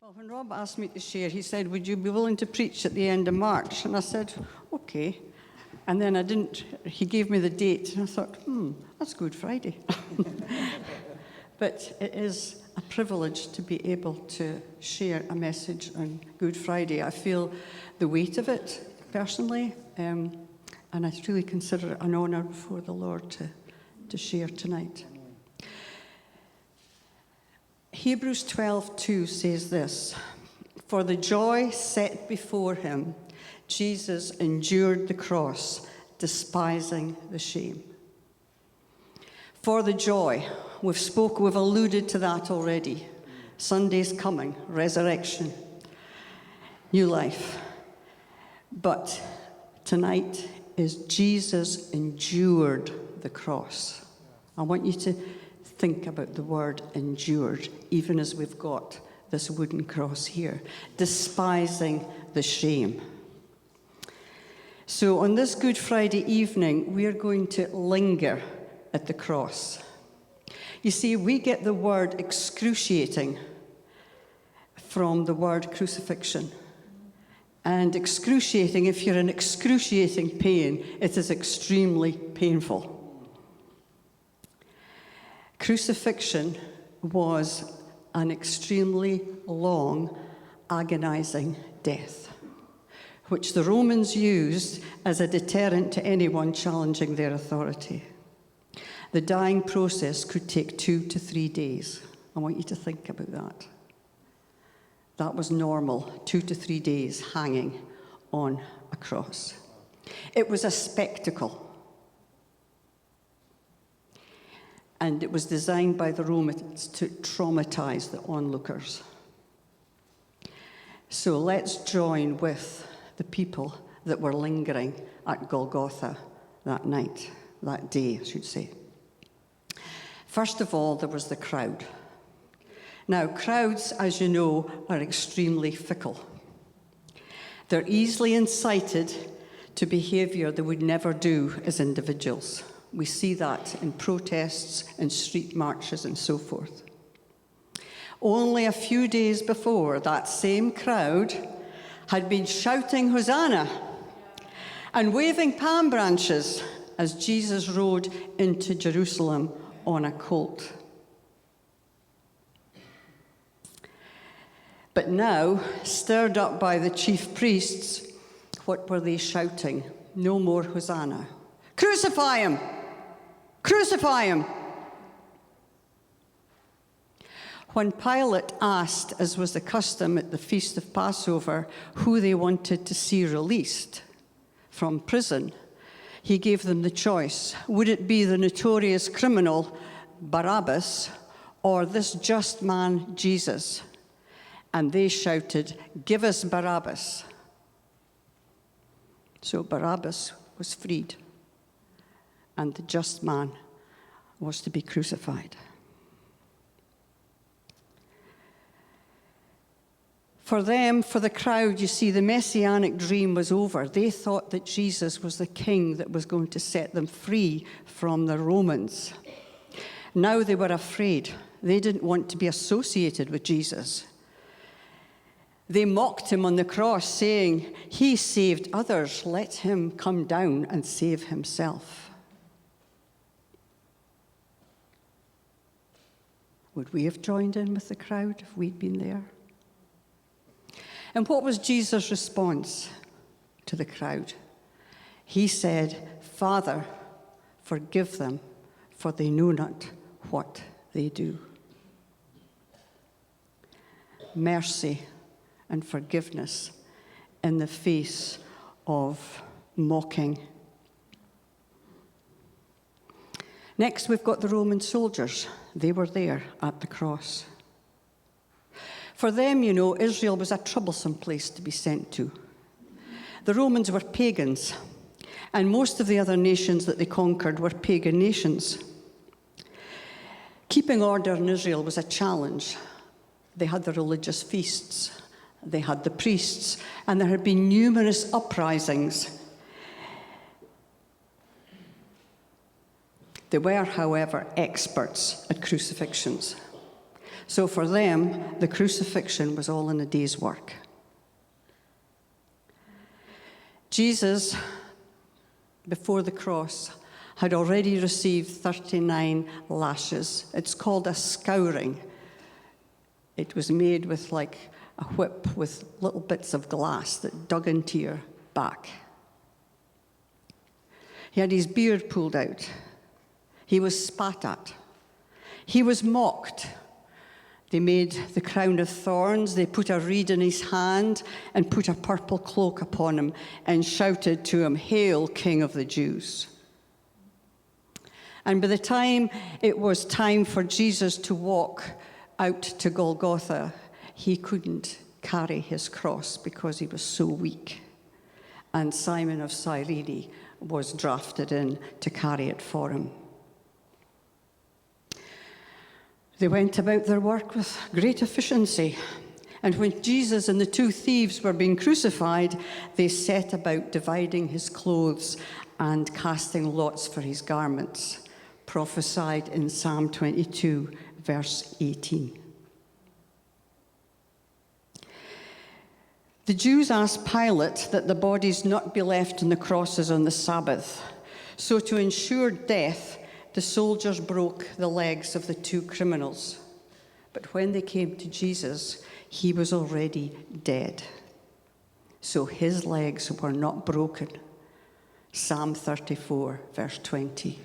Well, when Rob asked me to share, he said, would you be willing to preach at the end of March? And I said, okay. And then I didn't, he gave me the date, and I thought, that's Good Friday. But it is a privilege to be able to share a message on Good Friday. I feel the weight of it, personally, and I really consider it an honour before the Lord to share tonight. Hebrews 12:2 says this, "For the joy set before him, Jesus endured the cross, despising the shame." For the joy, we've alluded to that already. Sunday's coming, resurrection, new life. But tonight is Jesus endured the cross. I want you to think about the word endured, even as we've got this wooden cross here, despising the shame. So on this Good Friday evening, we are going to linger at the cross. You see, we get the word excruciating from the word crucifixion. And excruciating, if you're in excruciating pain, it is extremely painful. Crucifixion was an extremely long, agonizing death, which the Romans used as a deterrent to anyone challenging their authority. The dying process could take 2 to 3 days. I want you to think about that. That was normal, 2 to 3 days hanging on a cross. It was a spectacle. And it was designed by the Romans to traumatize the onlookers. So let's join with the people that were lingering at Golgotha that night, that day, I should say. First of all, there was the crowd. Now, crowds, as you know, are extremely fickle. They're easily incited to behavior they would never do as individuals. We see that in protests and street marches and so forth. Only a few days before, that same crowd had been shouting Hosanna and waving palm branches as Jesus rode into Jerusalem on a colt. But now, stirred up by the chief priests, what were they shouting? No more Hosanna. Crucify him! Crucify him! When Pilate asked, as was the custom at the Feast of Passover, who they wanted to see released from prison, he gave them the choice. Would it be the notorious criminal Barabbas or this just man Jesus? And they shouted, "Give us Barabbas." So Barabbas was freed, and the just man was to be crucified. For them, for the crowd, you see, the messianic dream was over. They thought that Jesus was the king that was going to set them free from the Romans. Now they were afraid. They didn't want to be associated with Jesus. They mocked him on the cross, saying, "He saved others. Let him come down and save himself." Would we have joined in with the crowd if we'd been there? And what was Jesus' response to the crowd? He said, "Father, forgive them, for they know not what they do." Mercy and forgiveness in the face of mocking. Next, we've got the Roman soldiers. They were there at the cross. For them, you know, Israel was a troublesome place to be sent to. The Romans were pagans, and most of the other nations that they conquered were pagan nations. Keeping order in Israel was a challenge. They had the religious feasts, they had the priests, and there had been numerous uprisings. They were, however, experts at crucifixions. So for them, the crucifixion was all in a day's work. Jesus, before the cross, had already received 39 lashes. It's called a scouring. It was made with like a whip with little bits of glass that dug into your back. He had his beard pulled out. He was spat at. He was mocked. They made the crown of thorns. They put a reed in his hand and put a purple cloak upon him and shouted to him, "Hail, King of the Jews." And by the time it was time for Jesus to walk out to Golgotha, he couldn't carry his cross because he was so weak. And Simon of Cyrene was drafted in to carry it for him. They went about their work with great efficiency. And when Jesus and the two thieves were being crucified, they set about dividing his clothes and casting lots for his garments, prophesied in Psalm 22, verse 18. The Jews asked Pilate that the bodies not be left on the crosses on the Sabbath. So to ensure death, the soldiers broke the legs of the two criminals. But when they came to Jesus, he was already dead. So his legs were not broken. Psalm 34, verse 20.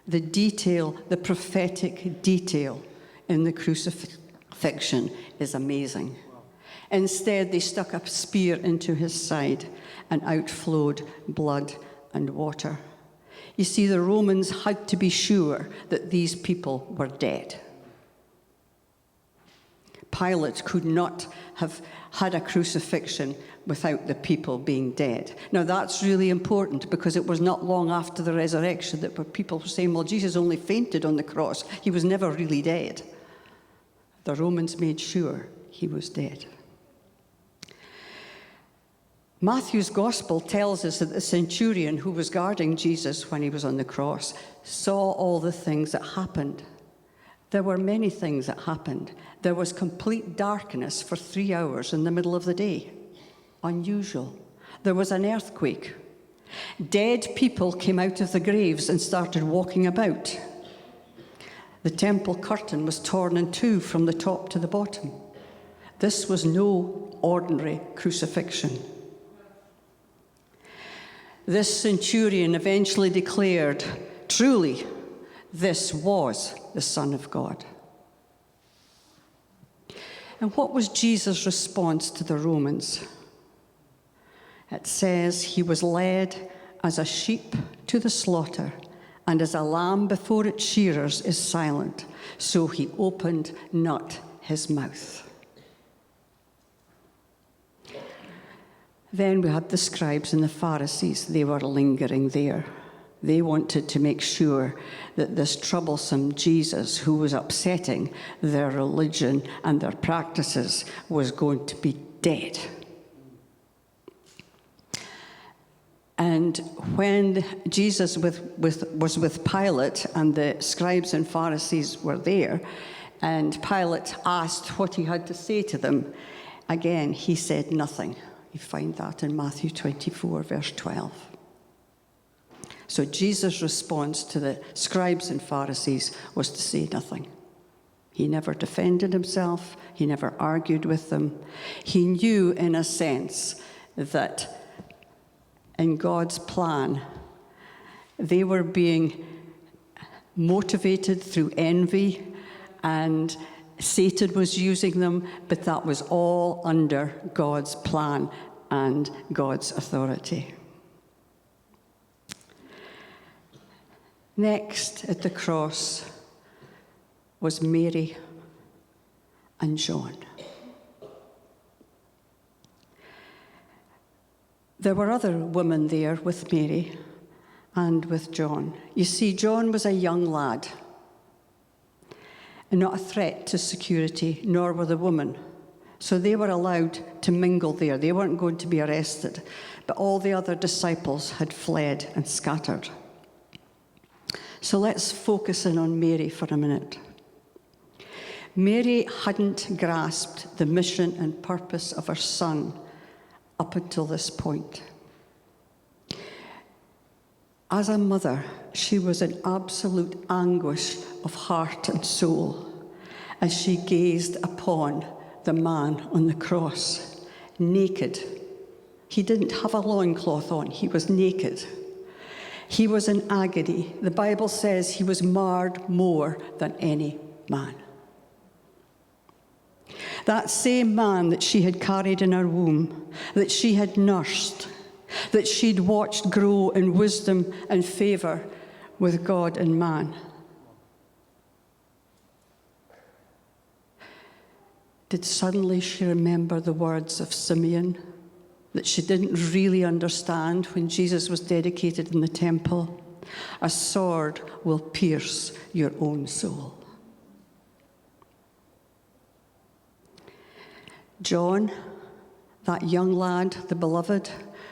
The detail, the prophetic detail in the crucifixion is amazing. Instead, they stuck a spear into his side, and out flowed blood and water. You see, the Romans had to be sure that these people were dead. Pilate could not have had a crucifixion without the people being dead. Now, that's really important because it was not long after the resurrection that people were saying, well, Jesus only fainted on the cross. He was never really dead. The Romans made sure he was dead. Matthew's gospel tells us that the centurion who was guarding Jesus when he was on the cross saw all the things that happened. There were many things that happened. There was complete darkness for 3 hours in the middle of the day. Unusual. There was an earthquake. Dead people came out of the graves and started walking about. The temple curtain was torn in two from the top to the bottom. This was no ordinary crucifixion. This centurion eventually declared, truly, this was the Son of God. And what was Jesus' response to the Romans? It says, he was led as a sheep to the slaughter, and as a lamb before its shearers is silent, so he opened not his mouth. Then we had the scribes and the Pharisees. They were lingering there. They wanted to make sure that this troublesome Jesus, who was upsetting their religion and their practices, was going to be dead. And when Jesus was with Pilate and the scribes and Pharisees were there, and Pilate asked what he had to say to them, again, he said nothing. You find that in Matthew 24, verse 12. So Jesus' response to the scribes and Pharisees was to say nothing. He never defended himself. He never argued with them. He knew, in a sense, that in God's plan, they were being motivated through envy, and Satan was using them, but that was all under God's plan and God's authority. Next at the cross was Mary and John. There were other women there with Mary and with John. You see, John was a young lad, and not a threat to security, nor were the women. So they were allowed to mingle there. They weren't going to be arrested. But all the other disciples had fled and scattered. So let's focus in on Mary for a minute. Mary hadn't grasped the mission and purpose of her son up until this point. As a mother, she was in absolute anguish of heart and soul as she gazed upon the man on the cross, naked. He didn't have a loincloth on, he was naked. He was in agony. The Bible says he was marred more than any man. That same man that she had carried in her womb, that she had nursed, that she'd watched grow in wisdom and favor with God and man. Did suddenly she remember the words of Simeon that she didn't really understand when Jesus was dedicated in the temple? A sword will pierce your own soul. John, that young lad, the beloved,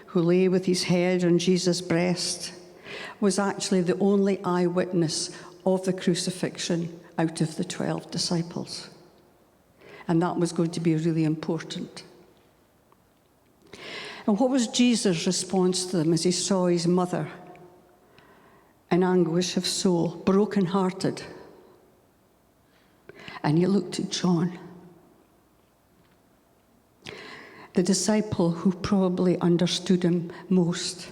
who lay with his head on Jesus' breast, was actually the only eyewitness of the crucifixion out of the 12 disciples. And that was going to be really important. And what was Jesus' response to them as he saw his mother in anguish of soul, broken-hearted? And he looked at John, the disciple who probably understood him most.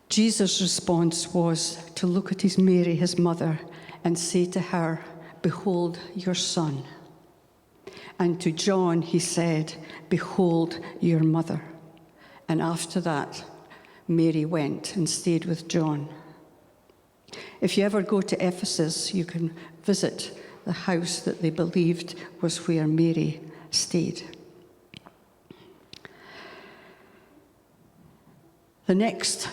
Jesus' response was to look at his Mary, his mother, and say to her, "Behold your son." And to John he said, "Behold your mother." And after that, Mary went and stayed with John. If you ever go to Ephesus, you can visit the house that they believed was where Mary stayed. The next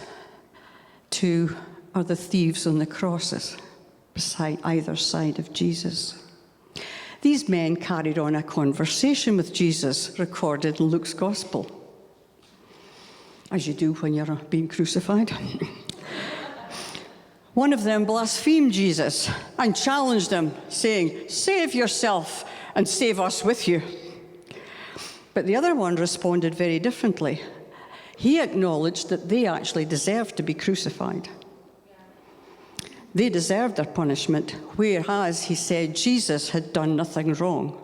two are the thieves on the crosses beside either side of Jesus. These men carried on a conversation with Jesus recorded in Luke's Gospel, as you do when you're being crucified. One of them blasphemed Jesus and challenged him, saying, "Save yourself and save us with you." But the other one responded very differently. He acknowledged that they actually deserved to be crucified. They deserved their punishment, whereas he said Jesus had done nothing wrong.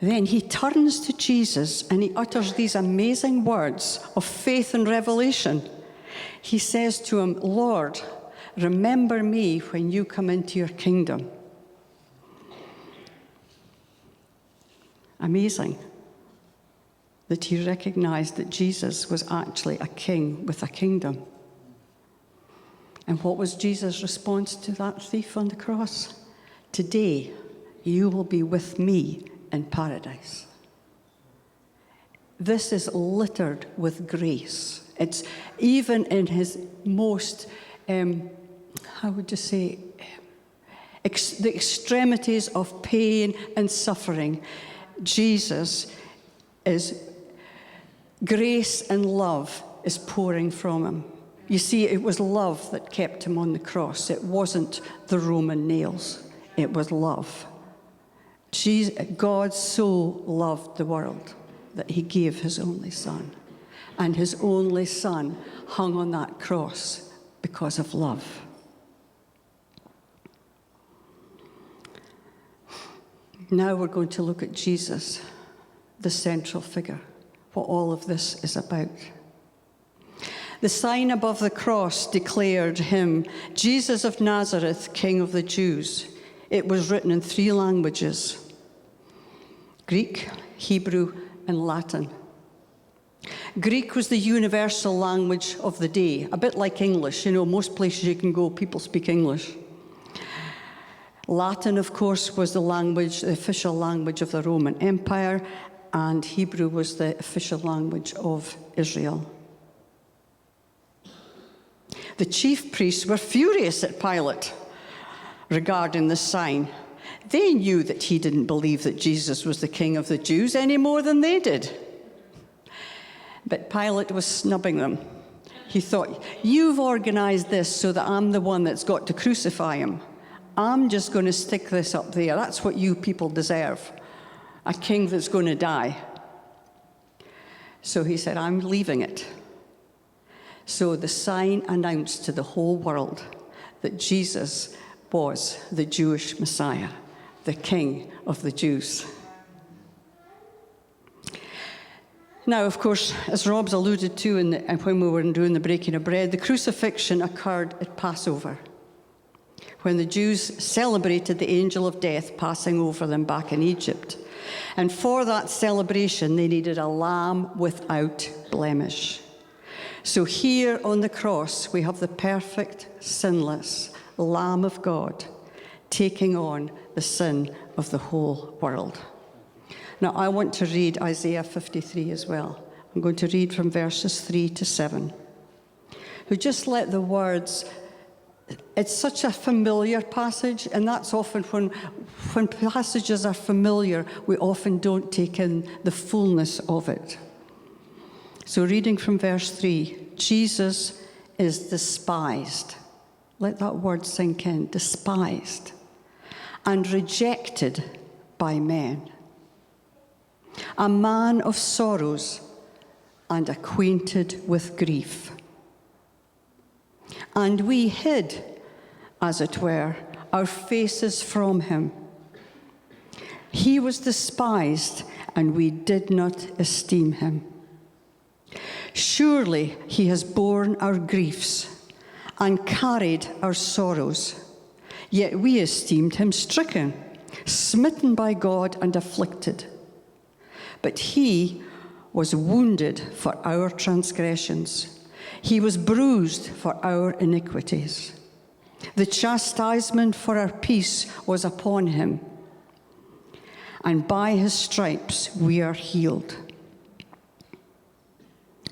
Then he turns to Jesus and he utters these amazing words of faith and revelation. He says to him, "Lord, remember me when you come into your kingdom." Amazing that he recognized that Jesus was actually a king with a kingdom. And what was Jesus' response to that thief on the cross? "Today, you will be with me in paradise." This is littered with grace. It's even in his most, how would you say, the extremities of pain and suffering, Jesus is, grace and love is pouring from him. You see, it was love that kept him on the cross. It wasn't the Roman nails. It was love. God so loved the world that he gave his only son. And his only son hung on that cross because of love. Now we're going to look at Jesus, the central figure, what all of this is about. The sign above the cross declared him Jesus of Nazareth, King of the Jews. It was written in 3 languages: Greek, Hebrew, and Latin. Greek was the universal language of the day, a bit like English. You know, most places you can go, people speak English. Latin, of course, was the official language of the Roman Empire, and Hebrew was the official language of Israel. The chief priests were furious at Pilate regarding the sign. They knew that he didn't believe that Jesus was the King of the Jews any more than they did. But Pilate was snubbing them. He thought, "You've organized this so that I'm the one that's got to crucify him. I'm just going to stick this up there. That's what you people deserve, a king that's going to die. So he said, I'm leaving it. So the sign announced to the whole world that Jesus was the Jewish Messiah, the King of the Jews. Now, of course, as Rob's alluded to when we were doing the breaking of bread, the crucifixion occurred at Passover, when the Jews celebrated the angel of death passing over them back in Egypt. And for that celebration, they needed a lamb without blemish. So here on the cross, we have the perfect, sinless Lamb of God taking on the sin of the whole world. Now, I want to read Isaiah 53 as well. I'm going to read from verses 3 to 7. We just let the words, it's such a familiar passage, and that's often when passages are familiar, we often don't take in the fullness of it. So reading from verse 3, Jesus is despised. Let that word sink in, despised, and rejected by men. A man of sorrows and acquainted with grief. And we hid, as it were, our faces from him. He was despised, and we did not esteem him. Surely he has borne our griefs and carried our sorrows. Yet we esteemed him stricken, smitten by God, and afflicted. But he was wounded for our transgressions. He was bruised for our iniquities. The chastisement for our peace was upon him, and by his stripes we are healed.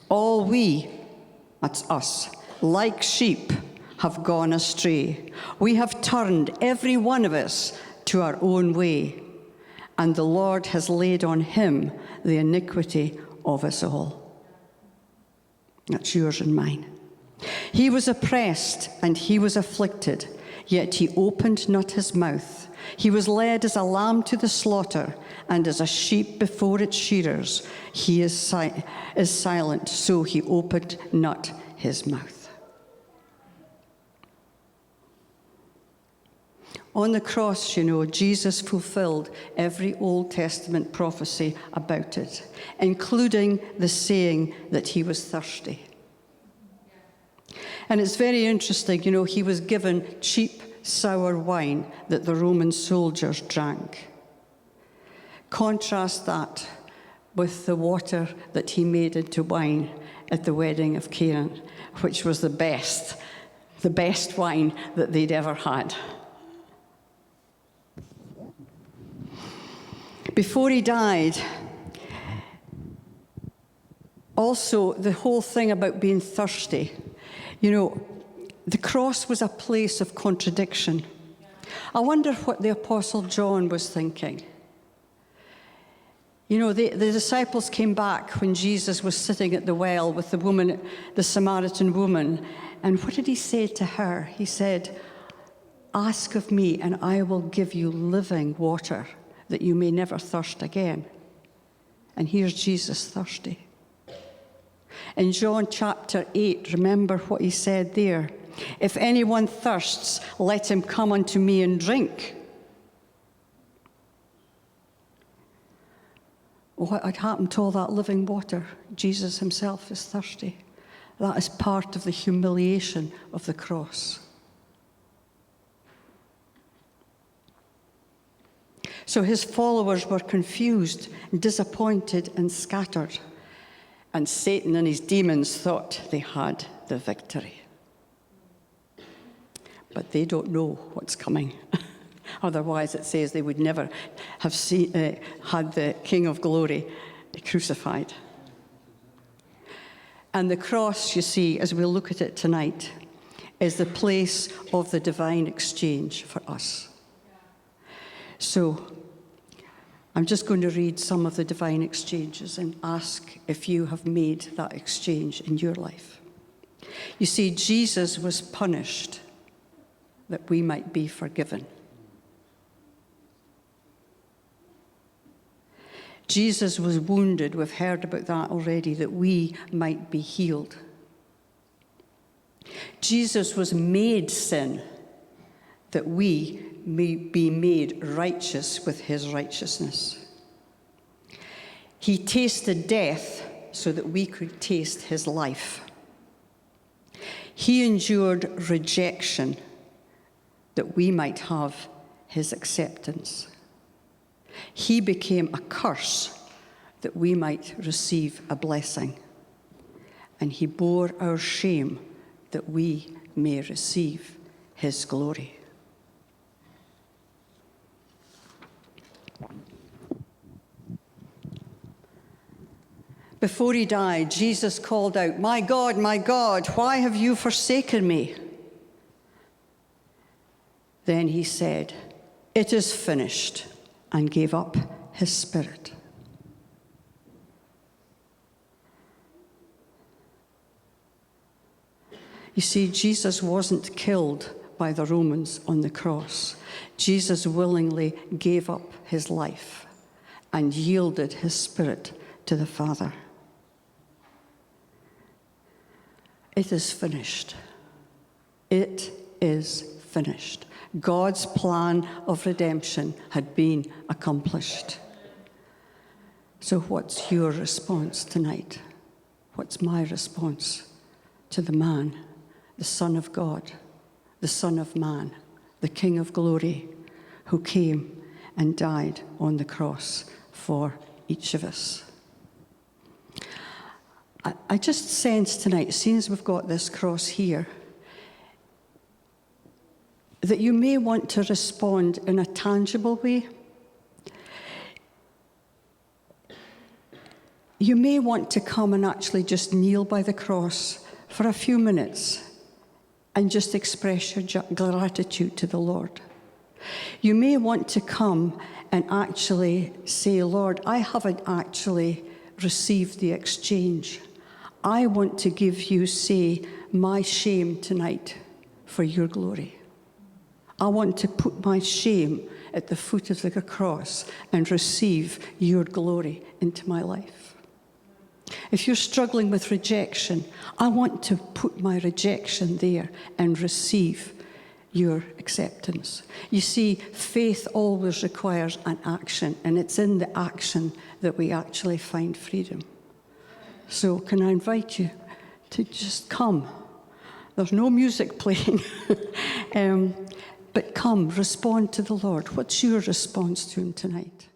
All we, that's us, like sheep, have gone astray. We have turned, every one of us, to our own way, and the Lord has laid on him the iniquity of us all. That's yours and mine. He was oppressed and he was afflicted, yet he opened not his mouth. He was led as a lamb to the slaughter, and as a sheep before its shearers, he is silent, so he opened not his mouth. On the cross, Jesus fulfilled every Old Testament prophecy about it, including the saying that he was thirsty. And it's very interesting, he was given cheap, sour wine that the Roman soldiers drank. Contrast that with the water that he made into wine at the wedding of Cana, which was the best wine that they'd ever had. Before he died, also the whole thing about being thirsty, the cross was a place of contradiction. I wonder what the Apostle John was thinking. The disciples came back when Jesus was sitting at the well with the Samaritan woman, and what did he say to her? He said, "Ask of me, and I will give you living water, that you may never thirst again." And here's Jesus thirsty. In John chapter 8, remember what he said there. "If anyone thirsts, let him come unto me and drink." What had happened to all that living water? Jesus himself is thirsty. That is part of the humiliation of the cross. So his followers were confused, disappointed, and scattered. And Satan and his demons thought they had the victory. But they don't know what's coming. Otherwise, it says they would never have had the King of Glory crucified. And the cross, you see, as we look at it tonight, is the place of the divine exchange for us. So I'm just going to read some of the divine exchanges and ask if you have made that exchange in your life. You see, Jesus was punished that we might be forgiven. Jesus was wounded, we've heard about that already, that we might be healed. Jesus was made sin, that we may be made righteous with his righteousness. He tasted death so that we could taste his life. He endured rejection that we might have his acceptance. He became a curse that we might receive a blessing. And he bore our shame that we may receive his glory. Before he died, Jesus called out, my God, why have you forsaken me?" Then he said, "It is finished," and gave up his spirit. You see, Jesus wasn't killed by the Romans on the cross. Jesus willingly gave up his life and yielded his spirit to the Father. It is finished. It is finished. God's plan of redemption had been accomplished. So what's your response tonight? What's my response to the man, the Son of God, the Son of Man, the King of Glory, who came and died on the cross for each of us? I just sense tonight, seeing as we've got this cross here, that you may want to respond in a tangible way. You may want to come and actually just kneel by the cross for a few minutes and just express your gratitude to the Lord. You may want to come and actually say, "Lord, I haven't actually received the exchange. I want to give you, say, my shame tonight for your glory. I want to put my shame at the foot of the cross and receive your glory into my life." If you're struggling with rejection, I want to put my rejection there and receive your acceptance. You see, faith always requires an action, and it's in the action that we actually find freedom. So can I invite you to just come? There's no music playing. But come, respond to the Lord. What's your response to him tonight?